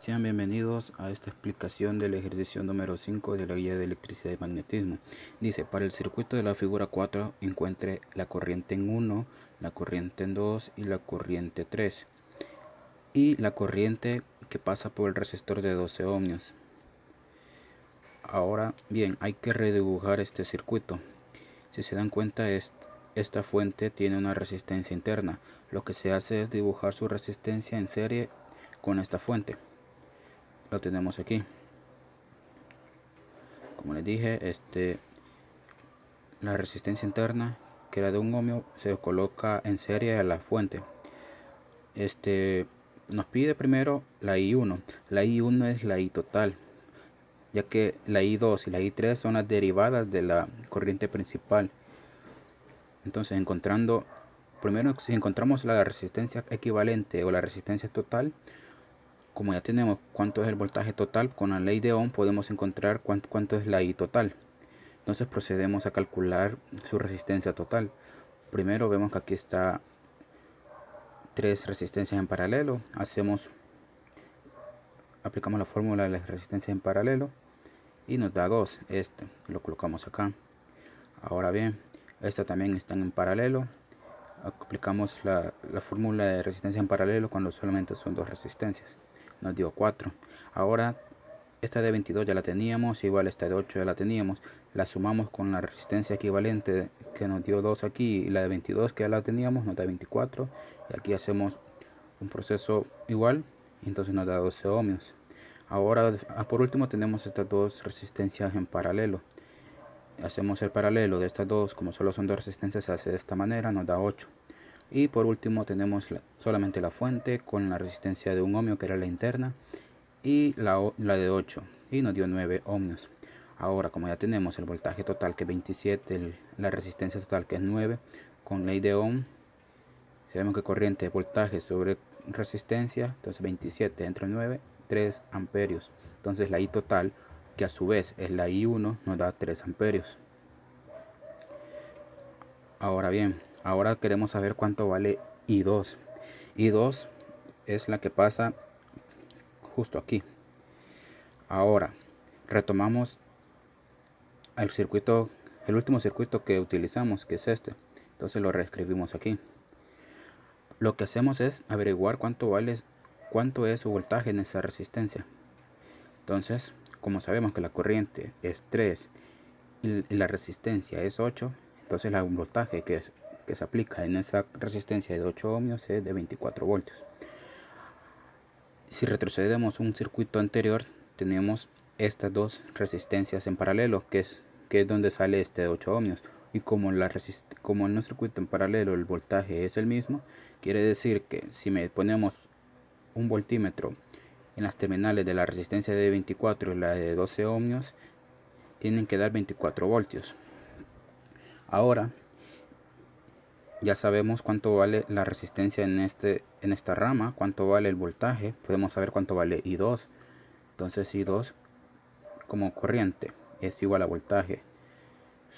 Sean bienvenidos a esta explicación del ejercicio número 5 de la guía de electricidad y magnetismo. Dice, para el circuito de la figura 4 encuentre la corriente en 1, la corriente en 2 y la corriente 3. Y la corriente que pasa por el resistor de 12 ohmios. Ahora bien, hay que redibujar este circuito. Si se dan cuenta, esta fuente tiene una resistencia interna. Lo que se hace es dibujar su resistencia en serie con esta fuente. Lo tenemos aquí. Como les dije, la resistencia interna, que era de 1 ohmio, se coloca en serie a la fuente. Nos pide primero la I1. La I1 es la I total, ya que la I2 y la I3 son las derivadas de la corriente principal. Entonces, primero si encontramos la resistencia equivalente o la resistencia total, como ya tenemos cuánto es el voltaje total, con la ley de Ohm podemos encontrar cuánto es la I total. Entonces procedemos a calcular su resistencia total. Primero vemos que aquí está 3 resistencias en paralelo. Aplicamos la fórmula de la resistencia en paralelo y nos da 2. Lo colocamos acá. Ahora bien, esta también están en paralelo. Aplicamos la fórmula de resistencia en paralelo cuando solamente son 2 resistencias. Nos dio 4. Ahora esta de 22 ya la teníamos, igual esta de 8 ya la teníamos. La sumamos con la resistencia equivalente que nos dio 2 aquí, y la de 22 que ya la teníamos nos da 24. Y aquí hacemos un proceso igual, y entonces nos da 12 ohmios. Ahora por último tenemos estas dos resistencias en paralelo. Hacemos el paralelo de estas dos, como solo son dos resistencias, se hace de esta manera, nos da 8. Y por último tenemos solamente la fuente con la resistencia de 1 ohmio, que era la interna, y la de 8, y nos dio 9 ohmios. Ahora, como ya tenemos el voltaje total, que es 27, la resistencia total, que es 9, con ley de Ohm sabemos que corriente es voltaje sobre resistencia. Entonces 27 entre 9, 3 amperios. Entonces la I total, que a su vez es la I1, nos da 3 amperios. Ahora bien, ahora queremos saber cuánto vale I2. I2 es la que pasa justo aquí. Ahora retomamos el último circuito que utilizamos, que es este. Entonces lo reescribimos aquí. Lo que hacemos es averiguar cuánto es su voltaje en esa resistencia. Entonces, como sabemos que la corriente es 3 y la resistencia es 8, entonces el voltaje que se aplica en esa resistencia de 8 ohmios es de 24 voltios. Si retrocedemos un circuito anterior, tenemos estas dos resistencias en paralelo, que es donde sale este de 8 ohmios. Y como en un circuito en paralelo el voltaje es el mismo, quiere decir que si ponemos un voltímetro en las terminales de la resistencia de 24 y la de 12 ohmios, tienen que dar 24 voltios. Ahora ya sabemos cuánto vale la resistencia en esta rama, cuánto vale el voltaje. Podemos saber cuánto vale I2. Entonces I2 como corriente es igual a voltaje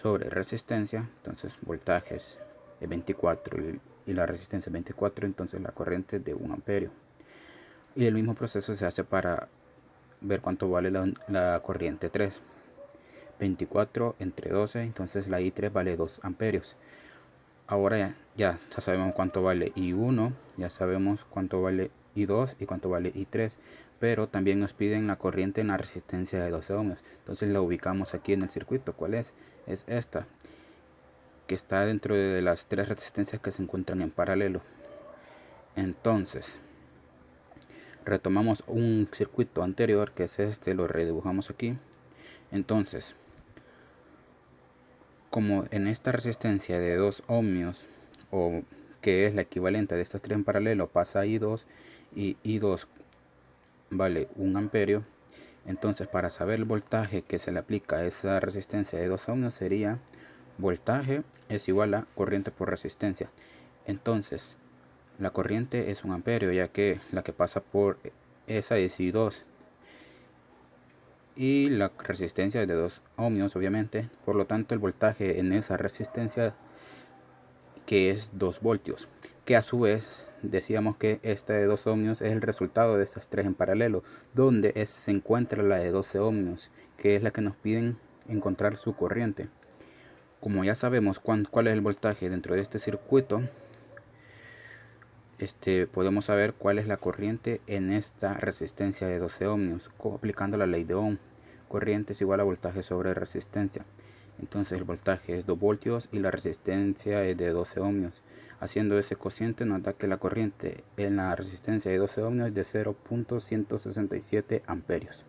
sobre resistencia. Entonces voltaje es 24 y la resistencia es 24, entonces la corriente es de 1 amperio. Y el mismo proceso se hace para ver cuánto vale la corriente 3. 24 entre 12, entonces la I3 vale 2 amperios. Ahora ya sabemos cuánto vale I1, ya sabemos cuánto vale I2 y cuánto vale I3, pero también nos piden la corriente en la resistencia de 12 ohmios. Entonces la ubicamos aquí en el circuito. ¿Cuál es? Es esta, que está dentro de las 3 resistencias que se encuentran en paralelo. Entonces retomamos un circuito anterior, que es este, lo redibujamos aquí. Entonces, como en esta resistencia de 2 ohmios, o que es la equivalente de estas 3 en paralelo, pasa I2, y I2 vale 1 amperio, entonces para saber el voltaje que se le aplica a esa resistencia de 2 ohmios sería voltaje es igual a corriente por resistencia. Entonces la corriente es 1 amperio, ya que la que pasa por esa es I2, y la resistencia es de 2 ohmios obviamente. Por lo tanto el voltaje en esa resistencia, que es 2 voltios, que a su vez decíamos que esta de 12 ohmios es el resultado de estas tres en paralelo, donde se encuentra la de 12 ohmios, que es la que nos piden encontrar su corriente. Como ya sabemos cuál es el voltaje dentro de este circuito, podemos saber cuál es la corriente en esta resistencia de 12 ohmios, aplicando la ley de Ohm. Corriente es igual a voltaje sobre resistencia. Entonces el voltaje es 2 voltios y la resistencia es de 12 ohmios. Haciendo ese cociente nos da que la corriente en la resistencia de 12 ohmios es de 0.167 amperios.